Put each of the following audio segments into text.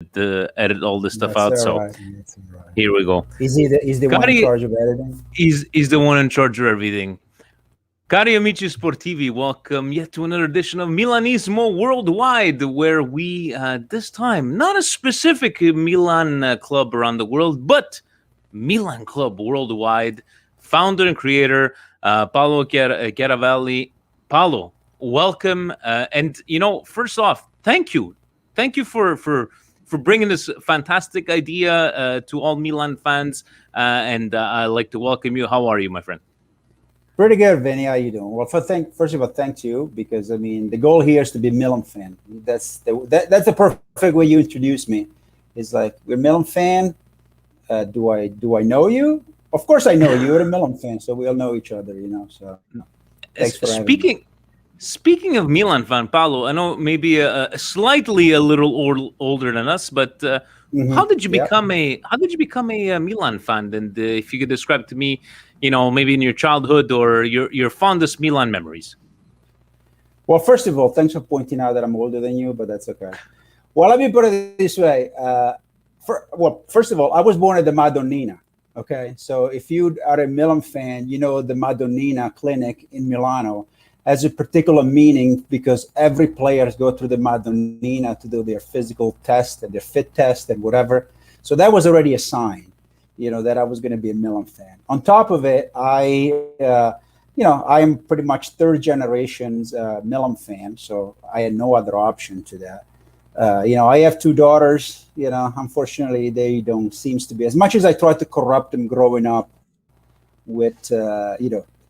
edit all this stuff That's out. all So right. That's all right. here we go. Is the one in Cari charge of editing? is the one in charge of everything. Cari amici sportivi, welcome yet to another edition of Milanismo Worldwide, where we, this time, not a specific Milan club around the world, but Milan Club Worldwide, founder and creator, Paolo Chiaravalli. Paolo, welcome. And, first off, thank you. Thank you for bringing this fantastic idea to all Milan fans. And I'd like to welcome you. How are you, my friend? Pretty good, Vinny. How you doing? Well, first of all, thank you, because I mean the goal here is to be Milan fan. That's the perfect way you introduce me. It's like we're Milan fan. Do I know you? Of course I know you. You're a Milan fan, so we all know each other. So thanks for having me. Speaking of Milan fan, Paolo, I know maybe slightly a little older than us, but how did you Yeah. become a Milan fan? And if you could describe to me, maybe in your childhood or your fondest Milan memories. Well, first of all, thanks for pointing out that I'm older than you, but that's okay. Well, let me put it this way. First of all, I was born at the Madonnina. Okay, so if you are a Milan fan, you know the Madonnina clinic in Milano has a particular meaning because every players go through the Madonnina to do their physical test and their fit test and whatever. So that was already a sign, that I was going to be a Milan fan. On top of it, I am pretty much third generation's Milan fan, so I had no other option to that. I have two daughters. Unfortunately, they don't seems to be, as much as I tried to corrupt them growing up with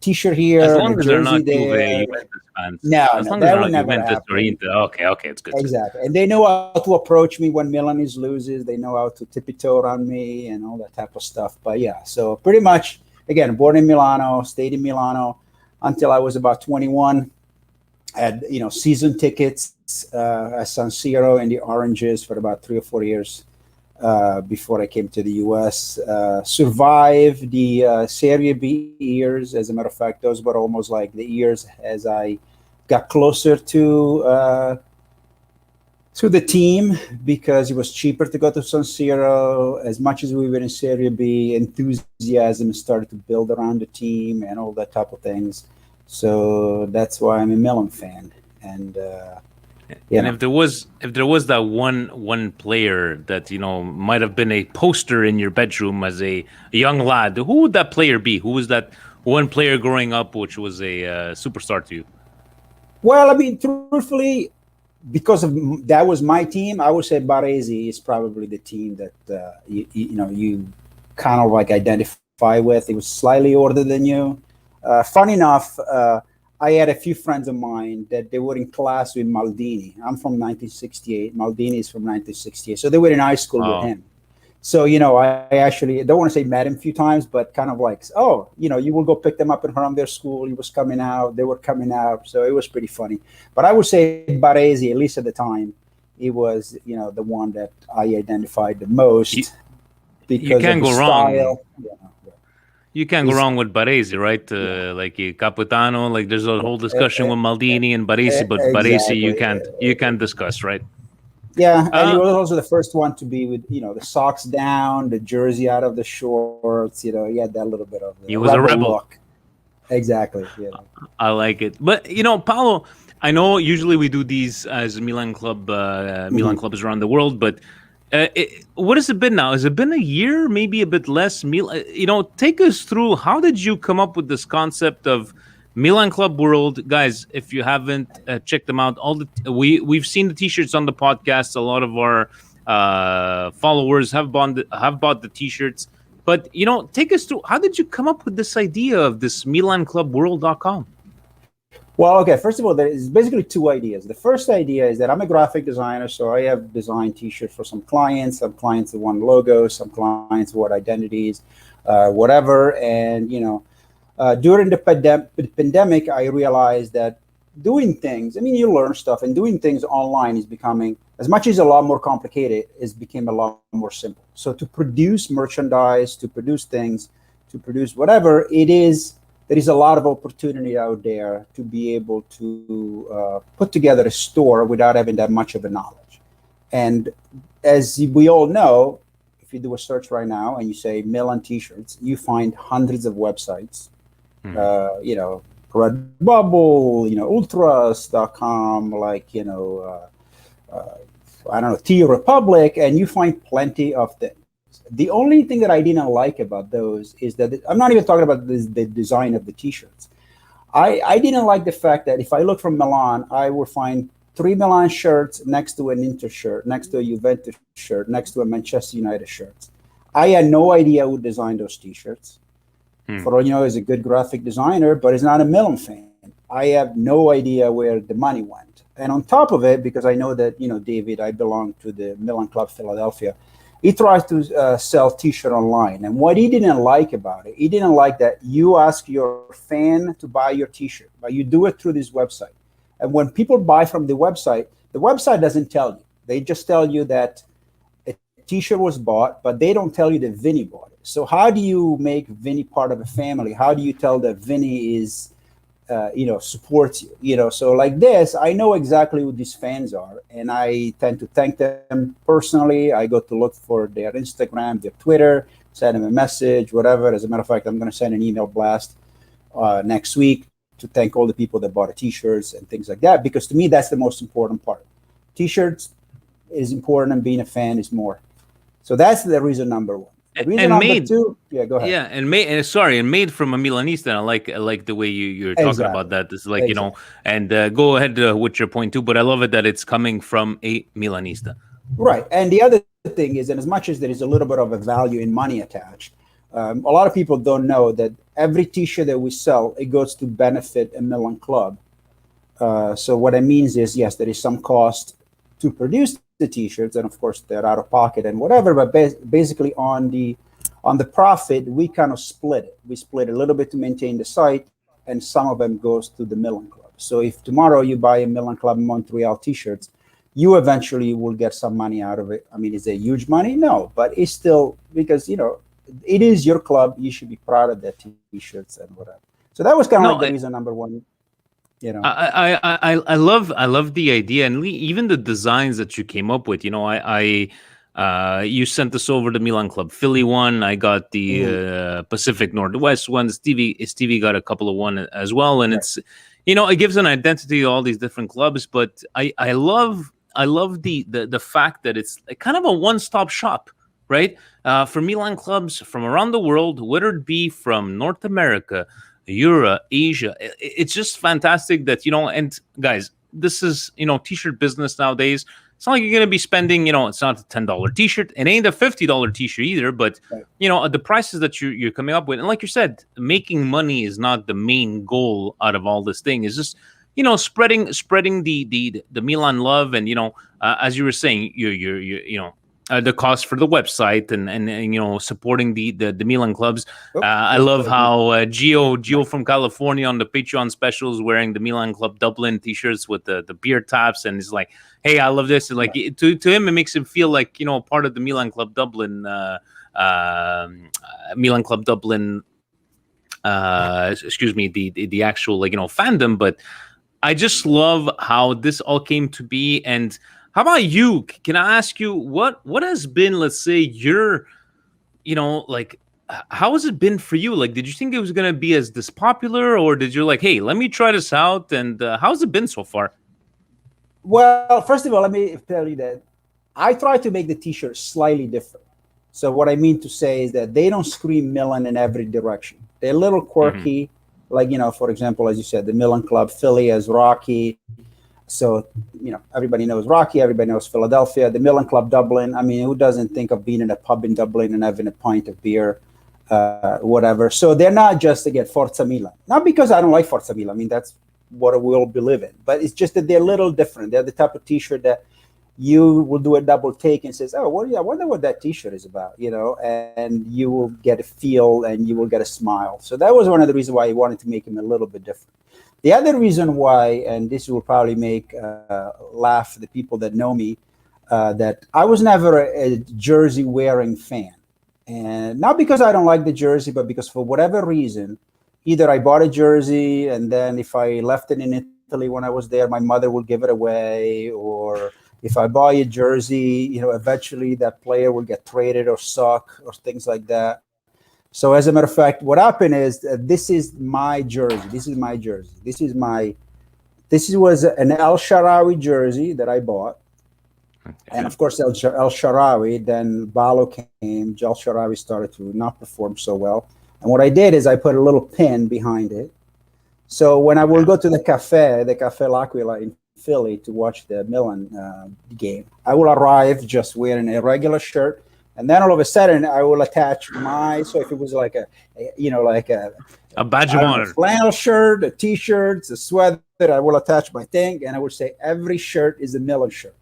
T-shirt here, as long as they're jersey not there. Juventus fans. No, As long as that they're would not never Juventus or happen. Inter. Okay, it's good. Exactly, and they know how to approach me when Milan loses. They know how to tippy toe around me and all that type of stuff. But yeah, so pretty much, again, born in Milano, stayed in Milano until I was about 21. Had season tickets at San Siro and the Oranges for about 3 or 4 years before I came to the U.S. Survived the Serie B years. As a matter of fact, those were almost like the years as I got closer to the team, because it was cheaper to go to San Siro. As much as we were in Serie B, enthusiasm started to build around the team and all that type of things. So that's why I'm a Milan fan. And if there was that one player that might have been a poster in your bedroom as a young lad, who would that player be? Who was that one player growing up which was a superstar to you? Well, I mean, truthfully, because that was my team, I would say Baresi is probably the team that you kind of like identify with. He was slightly older than you. Funny enough, I had a few friends of mine that they were in class with Maldini. I'm from 1968. Maldini is from 1968. So they were in high school with him. So, I actually don't want to say met him a few times, but kind of like, you will go pick them up and around their school. He was coming out. They were coming out. So it was pretty funny. But I would say Baresi, at least at the time, he was, the one that I identified the most. Because you can't of the go wrong. Style. You can't go wrong with Baresi, right? Like Capitano, like there's a whole discussion with Maldini and Baresi, but Baresi you can't discuss, right? Yeah, and he was also the first one to be with the socks down, the jersey out of the shorts. He had that little bit of he was a rebel look. Exactly. Yeah. I like it, but Paolo, I know usually we do these as Milan clubs around the world, but. What has it been now? Has it been a year, maybe a bit less? Take us through. How did you come up with this concept of Milan Club World, guys? If you haven't checked them out, we've seen the T-shirts on the podcast. A lot of our followers have bought the T-shirts. But take us through. How did you come up with this idea of this MilanClubWorld.com? Well, okay, first of all, there is basically two ideas. The first idea is that I'm a graphic designer, so I have designed T-shirts for some clients. Some clients want logos, some clients want identities, whatever. And, during the pandemic, I realized that doing things, you learn stuff, and doing things online is becoming, as much as a lot more complicated, it became a lot more simple. So to produce merchandise, to produce things, to produce whatever it is, there is a lot of opportunity out there to be able to put together a store without having that much of a knowledge. And as we all know, if you do a search right now and you say Milan t-shirts, you find hundreds of websites, you know, Redbubble, you know, ultras.com, like, you know, I don't know, T Republic, and you find plenty of things. The only thing that I didn't like about those is that I'm not even talking about the design of the t-shirts. I didn't like the fact that if I look from Milan, I will find 3 Milan shirts next to an Inter shirt, next to a Juventus shirt, next to a Manchester United shirt. I had no idea who designed those t-shirts. For all you know, he's a good graphic designer, but he's not a Milan fan. I have no idea where the money went. And on top of it, because I know that, you know, David, I belong to the Milan Club Philadelphia, he tries to sell t-shirt online. And what he didn't like about it, he didn't like that you ask your fan to buy your t-shirt, but you do it through this website. And when people buy from the website doesn't tell you. They just tell you that a t-shirt was bought, but they don't tell you that Vinny bought it. So how do you make Vinny part of a family? How do you tell that Vinny is, you know, supports you? You know, so like this, I know exactly who these fans are, and I tend to thank them personally. I go to look for their Instagram, their Twitter, send them a message, whatever. As a matter of fact, I'm going to send an email blast next week to thank all the people that bought the t-shirts and things like that, because to me, that's the most important part. T-shirts is important, and being a fan is more. So that's the reason number one. Reason number two, yeah, go ahead. Yeah, and made from a Milanista. I like the way you're talking about that. It's like, you know, and go ahead with your point too. But I love it that it's coming from a Milanista. Right, and the other thing is, and as much as there is a little bit of a value in money attached, a lot of people don't know that every t-shirt that we sell, it goes to benefit a Milan club. So what it means is, yes, there is some cost to produce the t-shirts, and of course they're out of pocket and whatever, but basically on the profit, we kind of split it. We split a little bit to maintain the site, and some of them goes to the Milan club. So if tomorrow you buy a Milan Club Montreal t-shirts, you eventually will get some money out of it. I mean, is it huge money? No, but it's still, because, you know, it is your club. You should be proud of that t-shirts and whatever. So that was kind of like the reason number one. You know, I love the idea, and even the designs that you came up with. You know, you sent us over the Milan Club Philly one. I got the Pacific Northwest one. Stevie got a couple of one as well, and it's, you know, it gives an identity to all these different clubs. But I love the fact that it's kind of a one-stop shop, right? For Milan clubs from around the world, whether it be from North America, Europe, Asia. It's just fantastic that, you know, and guys, this is, you know, t-shirt business nowadays. It's not like you're going to be spending, you know, it's not a $10 t-shirt. It ain't a $50 t-shirt either, but, you know, the prices that you're coming up with. And like you said, making money is not the main goal out of all this thing. It's just, you know, spreading the Milan love. And, you know, as you were saying, you know, the cost for the website and you know, supporting the Milan clubs. I love how Gio from California on the Patreon specials wearing the Milan Club Dublin t-shirts with the beer tops, and he's like, hey, I love this. And like, to him, it makes him feel like, you know, part of the Milan Club Dublin, excuse me, the actual, like, you know, fandom. But I just love how this all came to be. And how about you? Can I ask you what has been, let's say, your, you know, like, how has it been for you? Like, did you think it was going to be as this popular, or did you like, hey, let me try this out? And how's it been so far? Well, first of all, let me tell you that I try to make the t-shirt slightly different. So what I mean to say is that they don't scream Milan in every direction. They're a little quirky. Like, you know, for example, as you said, the Milan Club Philly as Rocky. So, you know, everybody knows Rocky, everybody knows Philadelphia. The Milan Club Dublin, I mean, who doesn't think of being in a pub in Dublin and having a pint of beer, whatever. So they're not just, again, Forza Milan. Not because I don't like Forza Milan. I mean, that's what we all believe in. But it's just that they're a little different. They're the type of T-shirt that you will do a double take and says, oh, well, yeah, I wonder what that T-shirt is about, you know, and you will get a feel and you will get a smile. So that was one of the reasons why I wanted to make them a little bit different. The other reason why, and this will probably make laugh the people that know me, that I was never a jersey wearing fan. And not because I don't like the jersey, but because for whatever reason, either I bought a jersey and then if I left it in Italy when I was there, my mother would give it away, or If I buy a jersey, eventually that player will get traded or suck or things like that. So as a matter of fact, what happened is this is my jersey. This was an El Shaarawy jersey that I bought. And of course, El Shaarawy, then Balo came. El Shaarawy started to not perform so well. And what I did is I put a little pin behind it. So when I will go to the Cafe L'Aquila in Philly to watch the Milan game, I will arrive just wearing a regular shirt. And then all of a sudden, I will attach so if it was like a badge of honor, flannel shirt, a T-shirt, a sweater, I will attach my thing, and I would say every shirt is a Milan shirt.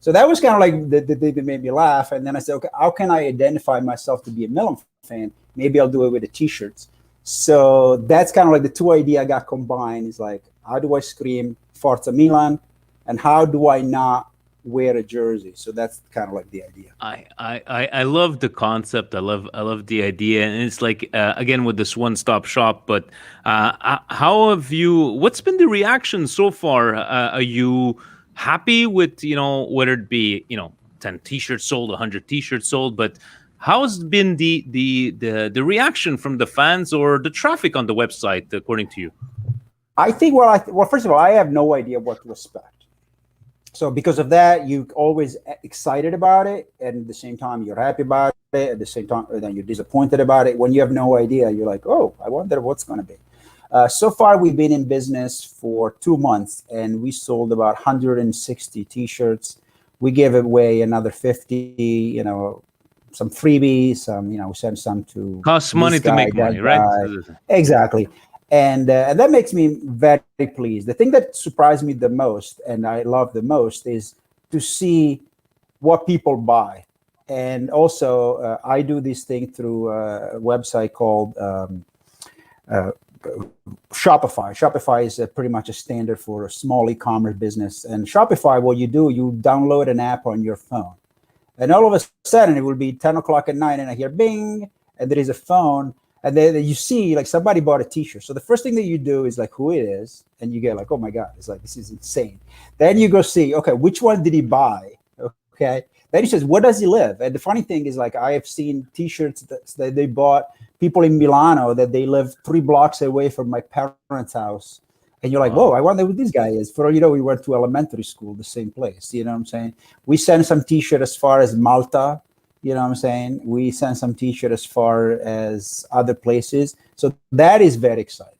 So that was kind of like they made me laugh. And then I said, okay, how can I identify myself to be a Milan fan? Maybe I'll do it with the T-shirts. So that's kind of like the two ideas I got combined. Is like, how do I scream Forza Milan, and how do I not wear a jersey? So that's kind of like the idea. I love the concept. I love the idea, and it's like again with this one-stop shop. But what's been the reaction so far? Are you happy with whether it be 10 T-shirts sold, 100 T-shirts sold, but how's been the reaction from the fans or the traffic on the website according to you? I think first of all, I have no idea what to expect. So because of that, you're always excited about it, and at the same time you're happy about it. At the same time, then you're disappointed about it. When you have no idea, you're like, oh, I wonder what's going to be. So far, we've been in business for 2 months, and we sold about 160 T-shirts. We gave away another 50, some freebies, we sent some to... Costs money to make money, right? Exactly. And that makes me very pleased. The thing that surprised me the most, and I love the most, is to see what people buy. And also, I do this thing through a website called... Shopify. Shopify is pretty much a standard for a small e-commerce business. And Shopify, what you do, you download an app on your phone. And all of a sudden, it will be 10 o'clock at night, and I hear bing, and there is a phone. And then you see, like, somebody bought a T-shirt. So the first thing that you do is, like, who it is. And you get like, oh, my God, it's like, this is insane. Then you go see, okay, which one did he buy? Okay. Then he says, where does he live? And the funny thing is, like, I have seen T-shirts that they bought people in Milano that they live 3 blocks away from my parents' house. And you're like, whoa, I wonder who this guy is. For all you know, we went to elementary school, the same place. You know what I'm saying? We sent some T-shirt as far as Malta. You know what I'm saying? We sent some T-shirt as far as other places. So that is very exciting.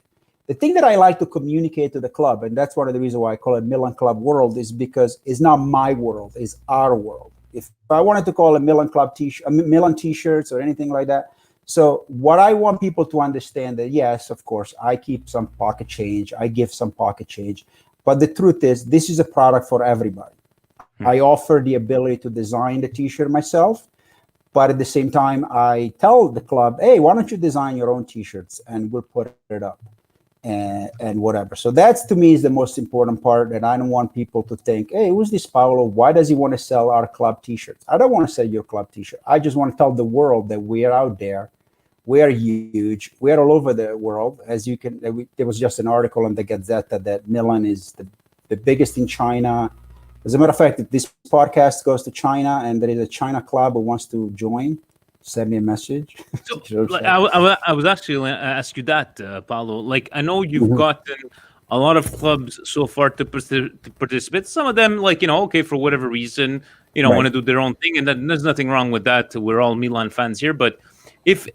The thing that I like to communicate to the club, and that's one of the reasons why I call it MilanClubWorld, is because it's not my world, it's our world. If I wanted to call a Milan Club T-shirt, Milan T-shirts or anything like that. So what I want people to understand that, yes, of course, I keep some pocket change. I give some pocket change. But the truth is, this is a product for everybody. I offer the ability to design the T-shirt myself. But at the same time, I tell the club, hey, why don't you design your own T-shirts and we'll put it up and whatever. So that's, to me, is the most important part. And I don't want people to think, hey, who's this Paolo? Why does he want to sell our club T-shirts? I don't want to sell your club T-shirt. I just want to tell the world that we are out there. We are huge. We are all over the world. As you can, there was just an article in the Gazzetta that Milan is the biggest in China. As a matter of fact, if this podcast goes to China and there is a China club who wants to join, send me a message. So, I was actually going to ask you that, Paolo. Like, I know you've gotten a lot of clubs so far to participate. Some of them, like, okay, for whatever reason, want to do their own thing. And then there's nothing wrong with that. We're all Milan fans here. But if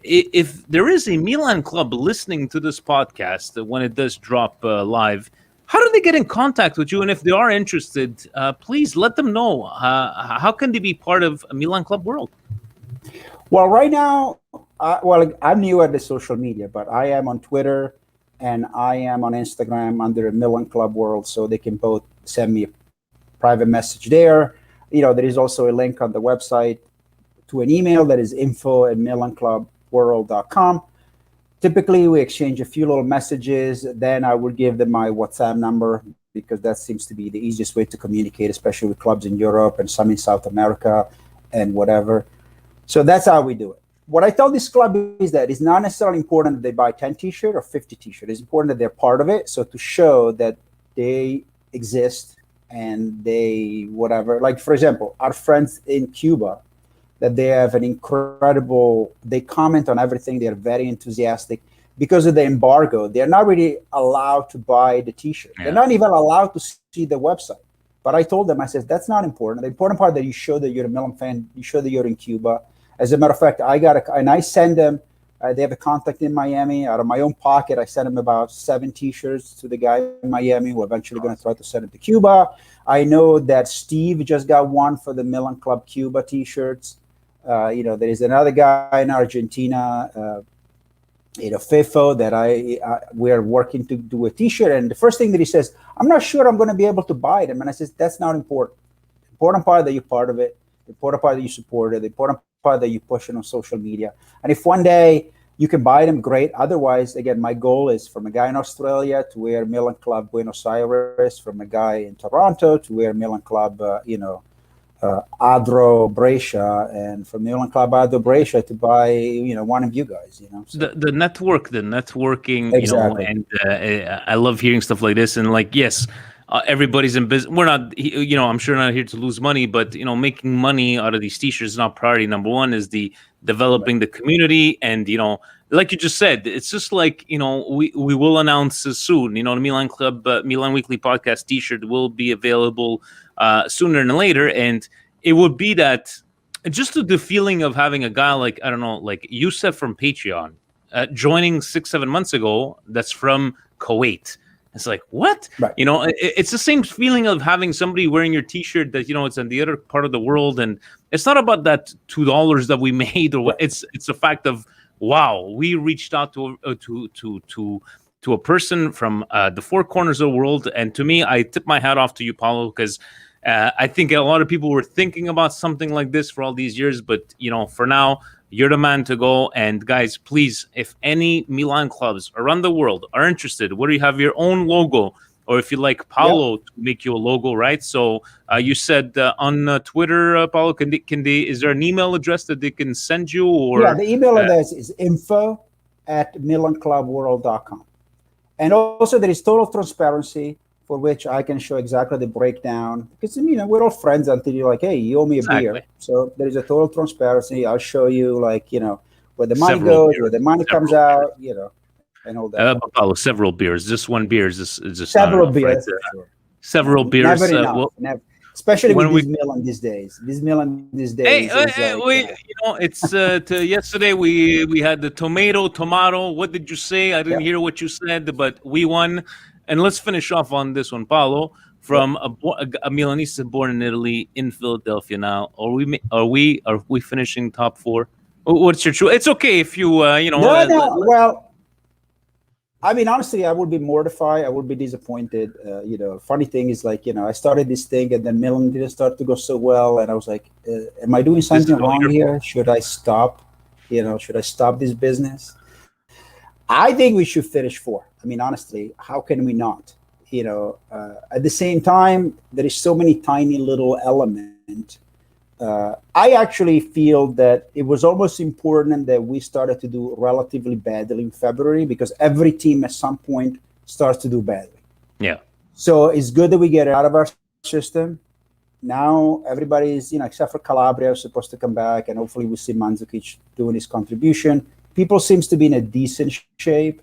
there is a Milan club listening to this podcast when it does drop live, how do they get in contact with you? And if they are interested, please let them know. How can they be part of MilanClubWorld? Well, right now, I'm new at the social media, but I am on Twitter and I am on Instagram under MilanClubWorld, so they can both send me a private message there. There is also a link on the website to an email that is info@milanclubworld.com. Typically, we exchange a few little messages. Then I will give them my WhatsApp number because that seems to be the easiest way to communicate, especially with clubs in Europe and some in South America and whatever. So that's how we do it. What I tell this club is that it's not necessarily important that they buy 10 T-shirts or 50 T-shirts. It's important that they're part of it. So to show that they exist and they whatever. Like for example, our friends in Cuba, that they have an incredible. They comment on everything. They're very enthusiastic. Because of the embargo, they're not really allowed to buy the T-shirt. Yeah. They're not even allowed to see the website. But I told them, I said, that's not important. The important part that you show that you're a Milan fan, you show that you're in Cuba. As a matter of fact, I send them, they have a contact in Miami. Out of my own pocket, I sent them about 7 T-shirts to the guy in Miami who eventually going to try to send them to Cuba. I know that Steve just got one for the Milan Club Cuba T-shirts. There is another guy in Argentina, FIFO, that we're working to do a T-shirt. And the first thing that he says, I'm not sure I'm going to be able to buy them. And I says, that's not important. The important part that you're part of it. The important part that you support it. The important part that you push it on social media. And if one day you can buy them, great. Otherwise, again, my goal is from a guy in Australia to wear Milan Club Buenos Aires, from a guy in Toronto to wear Milan Club, Adro Brescia, and from Milan Club Adro Brescia to buy, one of you guys, So. The networking, Exactly. and I love hearing stuff like this. And like, yes, everybody's in business. We're not, I'm sure not here to lose money, but making money out of these T-shirts is not priority. Number one is the developing the community, and like you just said, it's just like we will announce soon. The Milan Club Milan Weekly Podcast T-shirt will be available sooner than later, and it would be that just the feeling of having a guy like, I don't know, like Youssef from Patreon joining 6-7 months ago. That's from Kuwait. It's like, what? Right. It's the same feeling of having somebody wearing your T-shirt that it's in the other part of the world, and it's not about that $2 that we made or what. It's a fact of, wow, we reached out to a person from the 4 corners of the world. And to me, I tip my hat off to you, Paolo, because I think a lot of people were thinking about something like this for all these years, but for now, you're the man to go. And guys, please, if any Milan clubs around the world are interested, whether you have your own logo or if you like Paolo to make you a logo, right? So you said on Twitter, Paolo, is there an email address that they can send you? Or the email address is info@MilanClubWorld.com. And also there is total transparency, for which I can show exactly the breakdown, because we're all friends until you're like, hey, you owe me a beer. So there is a total transparency. I'll show you where the money goes, where the money comes out, and all that. Paolo, several beers. Just one beer is just several not enough, beers. right? Sure. Several beers. Never enough. Never. Especially with this Milan these days. This Milan these days. It's yesterday we had the tomato. What did you say? I didn't hear what you said, but we won. And let's finish off on this one, Paolo, from a Milanista born in Italy, in Philadelphia. Now, are we finishing top 4? What's your true? It's okay if you No. Well, I mean, honestly, I would be mortified. I would be disappointed. Funny thing is, like, I started this thing, and then Milan didn't start to go so well, and I was like, am I doing something wrong here? Should I stop? Should I stop this business? I think we should finish 4. I mean, honestly, how can we not? At the same time, there is so many tiny little elements. I actually feel that it was almost important that we started to do relatively badly in February, because every team at some point starts to do badly. Yeah. So it's good that we get it out of our system. Now everybody's, except for Calabria, is supposed to come back, and hopefully we see Mandzukic doing his contribution. People seems to be in a decent shape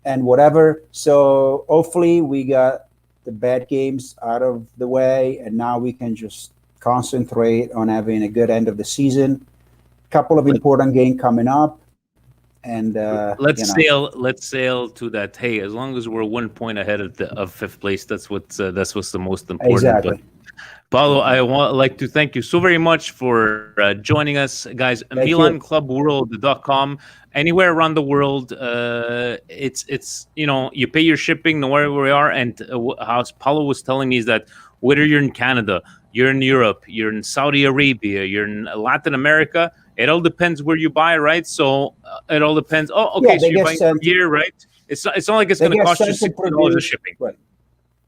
and whatever. So hopefully we got the bad games out of the way, and now we can just concentrate on having a good end of the season. Couple of important games coming up, and let's sail to that. Hey, as long as we're 1 point ahead of 5th place, that's what's the most important. Exactly. But Paolo, I like to thank you so very much for joining us, guys. MilanClubWorld.com. Anywhere around the world, it's you pay your shipping, wherever we are. And how Paolo was telling me is that whether you're in Canada, you're in Europe, you're in Saudi Arabia, you're in Latin America, it all depends where you buy, right? So it all depends. Oh, okay, so you're buying here, right? It's not like it's going to cost you $60 of shipping. Right.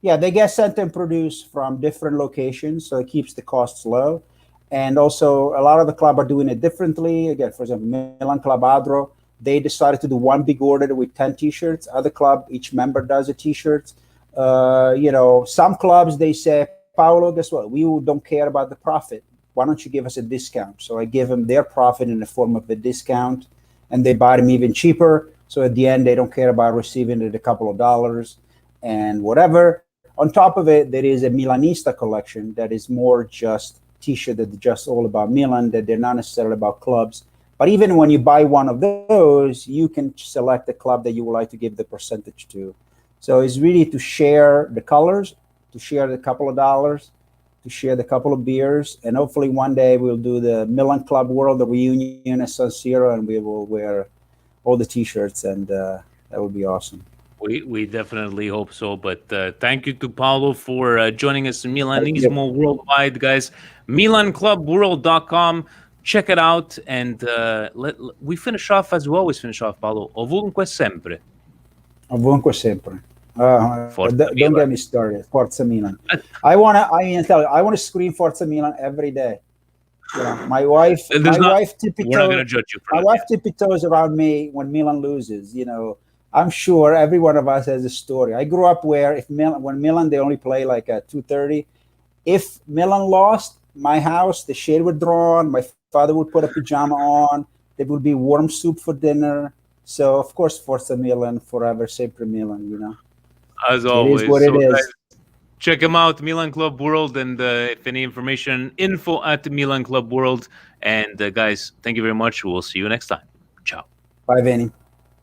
Yeah, they get sent and produced from different locations, so it keeps the costs low. And also, a lot of the club are doing it differently. Again, for example, Milan Club Adro, they decided to do one big order with 10 T-shirts. Other club, each member does a T-shirt. Some clubs, they say Paolo, guess what? We don't care about the profit. Why don't you give us a discount? So I give them their profit in the form of a discount, and they buy them even cheaper. So at the end, they don't care about receiving it a couple of dollars and whatever. On top of it, there is a Milanista collection that is more just t-shirt that are just all about Milan, that they're not necessarily about clubs. But even when you buy one of those, you can select the club that you would like to give the percentage to. So it's really to share the colors, to share the couple of dollars, to share the couple of beers, and hopefully one day we'll do the Milan Club World, the reunion at San Siro, and we will wear all the t-shirts, and that would be awesome. We definitely hope so. But thank you to Paolo for joining us in Milanismo Worldwide, guys. MilanClubWorld.com. Check it out. And we finish off as we always finish off, Paolo. Ovunque sempre. Ovunque sempre. Don't get me started. Forza Milan. I want to scream Forza Milan every day. You know, my wife tiptoes around me when Milan loses. You know, I'm sure every one of us has a story. I grew up where when Milan, they only play like at 2:30. If Milan lost, my house, the shade would draw on. My father would put a pajama on. There would be warm soup for dinner. So of course, Forza Milan, forever, sempre Milan. You know, as always, it is what it is. Guys, check them out, Milan Club World, and if any information, info at Milan Club World. And guys, thank you very much. We'll see you next time. Ciao. Bye, Vinny.